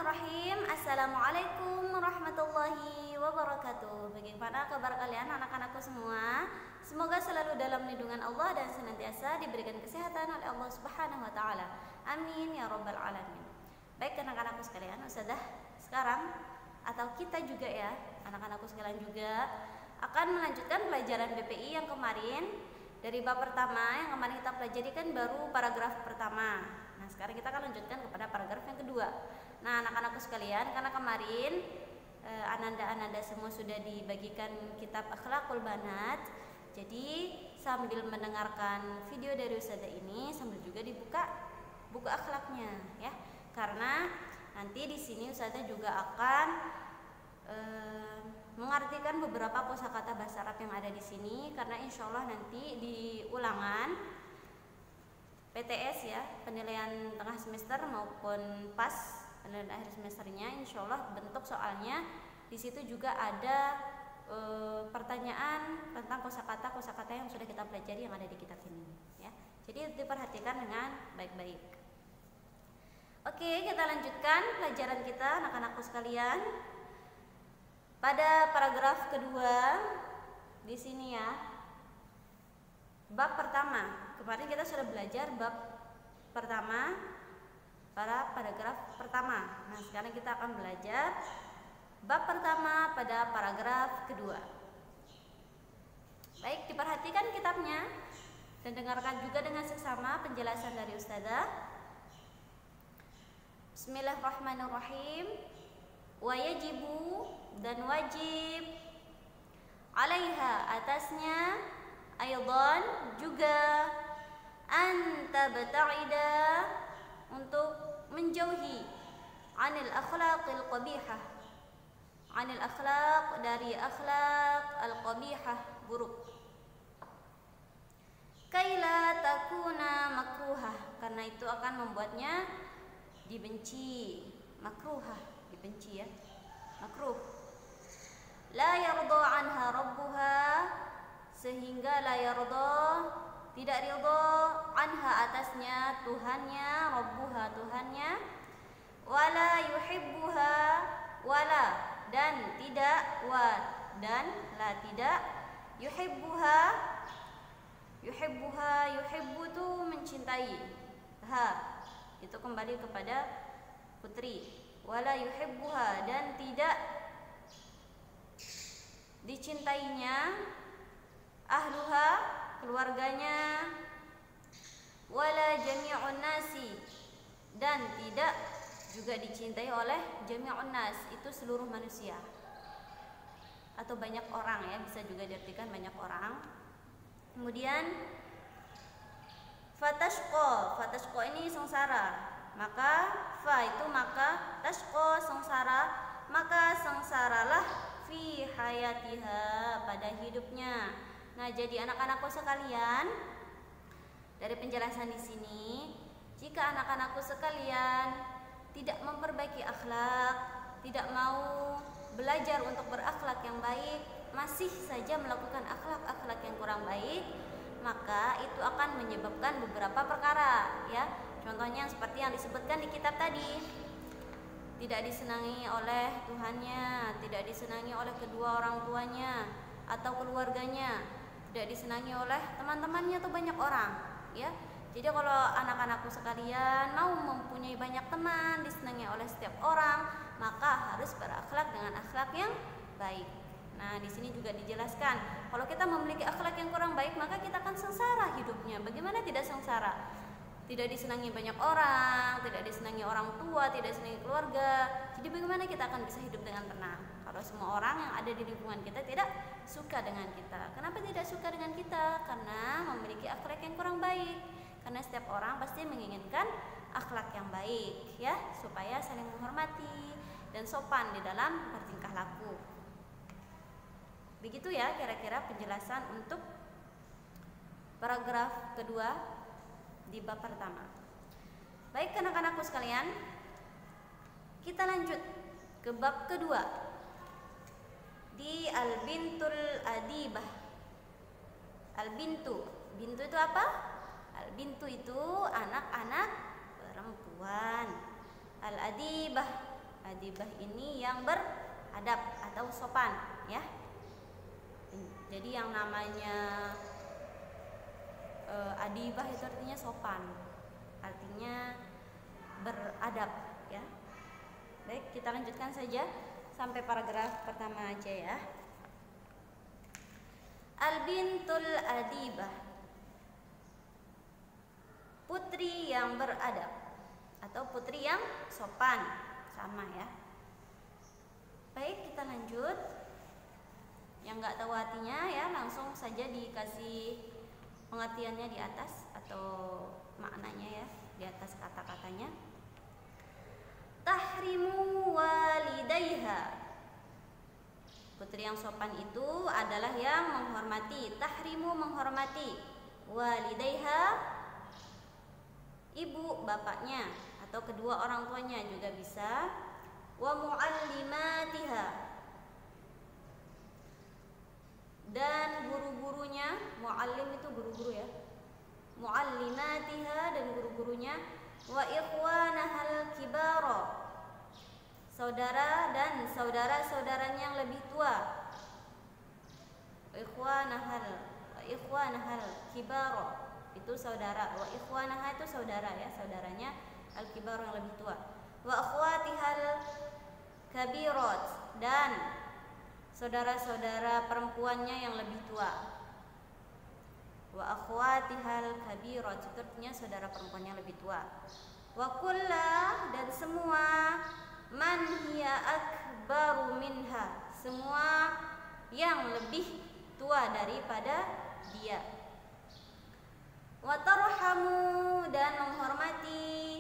Bismillahirrahmanirrahim. Assalamualaikum warahmatullahi wabarakatuh. Bagaimana kabar kalian anak-anakku semua? Semoga selalu dalam lindungan Allah dan senantiasa diberikan kesehatan oleh Allah Subhanahu wa taala. Amin ya rabbal alamin. Baik anak-anakku sekalian, Ustazah sekarang atau kita juga ya, anak-anakku sekalian juga akan melanjutkan pelajaran BPI yang kemarin dari bab pertama. Yang kemarin kita pelajari kan baru paragraf pertama. Nah, sekarang kita akan lanjutkan kepada paragraf yang kedua. Nah, anak-anakku sekalian, karena kemarin ananda-ananda semua sudah dibagikan kitab Akhlaqul Banat. Jadi, sambil mendengarkan video dari Ustazah ini, sambil juga dibuka buku akhlaknya ya. Karena nanti di sini Ustazah juga akan mengartikan beberapa kosakata bahasa Arab yang ada di sini, karena insya Allah nanti di ulangan PTS ya, penilaian tengah semester maupun pas penilaian akhir semesternya, insya Allah bentuk soalnya di situ juga ada pertanyaan tentang kosakata yang sudah kita pelajari yang ada di kitab ini ya. Jadi diperhatikan dengan baik-baik. Oke, kita lanjutkan pelajaran kita anak-anakku sekalian. Pada paragraf kedua di sini ya, bab pertama. Kemarin kita sudah belajar bab pertama pada paragraf pertama. Nah, sekarang kita akan belajar bab pertama pada paragraf kedua. Baik, diperhatikan kitabnya dan dengarkan juga dengan seksama penjelasan dari Ustazah. Bismillahirrahmanirrahim. Wa yajibu, dan wajib, alaiha, atasnya, aydan, juga, anta bata'ida, untuk menjauhi, anil akhlaqil qabihah, anil akhlaq, dari akhlaq al-qabihah, buruk, kaila takuna makruhah, karena itu akan membuatnya dibenci, makruhah, dibenci ya, makruh, la yarda anha rabbuha, sehingga la yarda, tidak ridha, anha, atasnya, Tuhannya, rabbuha, Tuhannya, wala yuhibbuha, wala, dan tidak, wa, dan la, tidak, yuhibbuha, yuhibbuha, yuhibbu itu mencintai, ha, itu kembali kepada putri, wala yuhibbuha, dan tidak dicintainya, ahluha, keluarganya, wala jami'un nasi, dan tidak juga dicintai oleh jami'un nas, itu seluruh manusia atau banyak orang ya, bisa juga diartikan banyak orang. Kemudian fatashqa, fatashqa ini sengsara, maka fa itu maka, tashqa sengsara, maka sengsaralah fi hayatiha, pada hidupnya. Nah, jadi anak-anakku sekalian, dari penjelasan di sini, jika anak-anakku sekalian tidak memperbaiki akhlak, tidak mau belajar untuk berakhlak yang baik, masih saja melakukan akhlak-akhlak yang kurang baik, maka itu akan menyebabkan beberapa perkara ya. Contohnya seperti yang disebutkan di kitab tadi, tidak disenangi oleh Tuhannya, tidak disenangi oleh kedua orang tuanya atau keluarganya, tidak disenangi oleh teman-temannya atau banyak orang ya. Jadi kalau anak-anakku sekalian mau mempunyai banyak teman, disenangi oleh setiap orang, maka harus berakhlak dengan akhlak yang baik. Nah, di sini juga dijelaskan, kalau kita memiliki akhlak yang kurang baik, maka kita akan sengsara hidupnya. Bagaimana tidak sengsara? Tidak disenangi banyak orang, tidak disenangi orang tua, tidak disenangi keluarga. Jadi bagaimana kita akan bisa hidup dengan tenang kalau semua orang yang ada di lingkungan kita tidak suka dengan kita? Kenapa tidak suka dengan kita? Karena memiliki akhlak yang kurang baik. Karena setiap orang pasti menginginkan akhlak yang baik ya, supaya saling menghormati dan sopan di dalam bertingkah laku. Begitu ya kira-kira penjelasan untuk paragraf kedua di bab pertama. Baik anak-anakku sekalian, kita lanjut ke bab kedua di al-bintul adibah. Al-bintu, bintu itu apa? Al-bintu itu anak-anak perempuan. Al-adibah, Adibah ini yang beradab atau sopan, ya. Jadi yang namanya adibah itu artinya sopan, artinya beradab, ya. Baik, kita lanjutkan saja sampai paragraf pertama aja ya. Al-bintul adibah, putri yang beradab atau putri yang sopan, sama ya. Baik, kita lanjut. Yang nggak tahu artinya ya langsung saja dikasih pengertiannya di atas atau maknanya ya di atas kata-katanya. Tahrimu walidayha, putri yang sopan itu adalah yang menghormati. Tahrimu menghormati, walidayha ibu bapaknya atau kedua orang tuanya juga bisa. Wa muallimatiha, dan guru-gurunya. Muallim itu guru-guru ya. Muallimatiha, dan guru-gurunya. Wa ikhwanahal kibara, saudara dan saudara-saudaranya yang lebih tua. Ikhwanahal kibara itu saudara. Wa ikhwanaha itu saudara ya, saudaranya. Al kibara yang lebih tua. Wa akhwatihal kabirat, dan saudara-saudara perempuannya yang lebih tua. Wa akhwatihal kabirat itu artinya saudara perempuannya lebih tua. Wa kullah, dan semua. Man hiya akbaru minha, semua yang lebih tua daripada dia. Wa tarhamu, dan menghormati.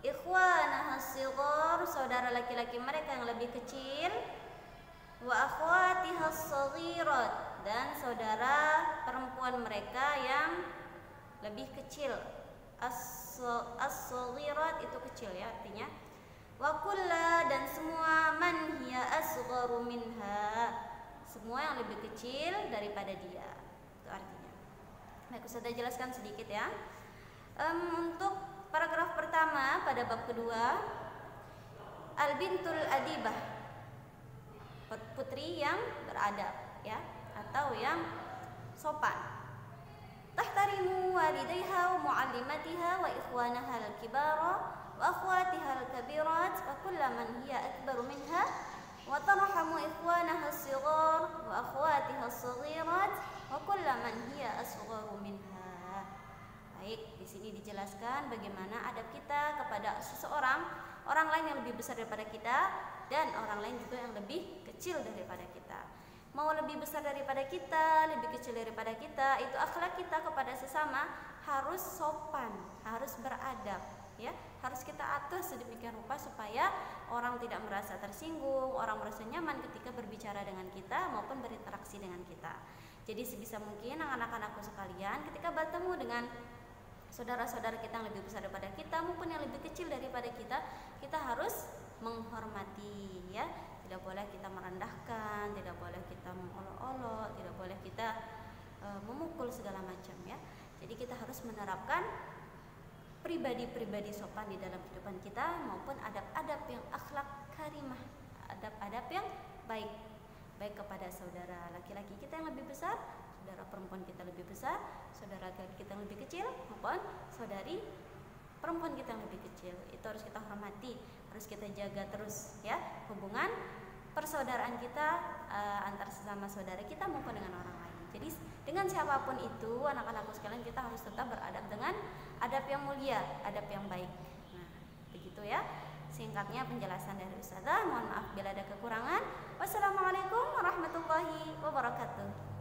Ikhwanahas shighar, saudara laki-laki mereka yang lebih kecil. Wa akhwatihas saghirat, dan saudara perempuan mereka yang lebih kecil. As-saghirat itu kecil ya artinya. Wa kulla, dan semua. Man hiya asgharu minha, semua yang lebih kecil daripada dia, itu artinya. Baik, saya jelaskan sedikit ya. Untuk paragraf pertama pada bab kedua, al-bintul adibah, putri yang beradab ya atau yang sopan. Tahtarimu walidayha wa muallimatiha wa ikhwanaha al-kibara wa akhwatiha al-kabirat wa kullu man hiya akbaru minha wa tarhamu ikhwanaha as-shighar wa akhwatiha as-saghirat wa kullu man hiya asgharu minha. Baik, di sini dijelaskan bagaimana adab kita kepada seseorang, orang lain yang lebih besar daripada kita dan orang lain juga yang lebih kecil daripada kita. Mau lebih besar daripada kita, lebih kecil daripada kita, itu akhlak kita kepada sesama harus sopan, harus beradab, ya. Harus kita atur sedemikian rupa supaya orang tidak merasa tersinggung, orang merasa nyaman ketika berbicara dengan kita maupun berinteraksi dengan kita. Jadi sebisa mungkin anak-anakku sekalian, ketika bertemu dengan saudara-saudara kita yang lebih besar daripada kita maupun yang lebih kecil daripada kita harus menghormati, ya. Tidak boleh kita merendahkan, tidak boleh kita mengolok-olok, tidak boleh kita memukul segala macam ya. Jadi kita harus menerapkan pribadi-pribadi sopan di dalam kehidupan kita maupun adab-adab yang akhlak karimah, adab-adab yang baik, baik kepada saudara laki-laki kita yang lebih besar, saudara perempuan kita lebih besar, saudara laki-laki kita yang lebih kecil maupun saudari perempuan kita yang lebih kecil. Itu harus kita hormati, harus kita jaga terus ya hubungan persaudaraan kita antar sesama saudara kita maupun dengan orang lain. Jadi dengan siapapun itu anak-anakku sekalian kita harus tetap beradab dengan adab yang mulia, adab yang baik. Nah, begitu ya. Singkatnya penjelasan dari Ustazah. Mohon maaf bila ada kekurangan. Wassalamualaikum warahmatullahi wabarakatuh.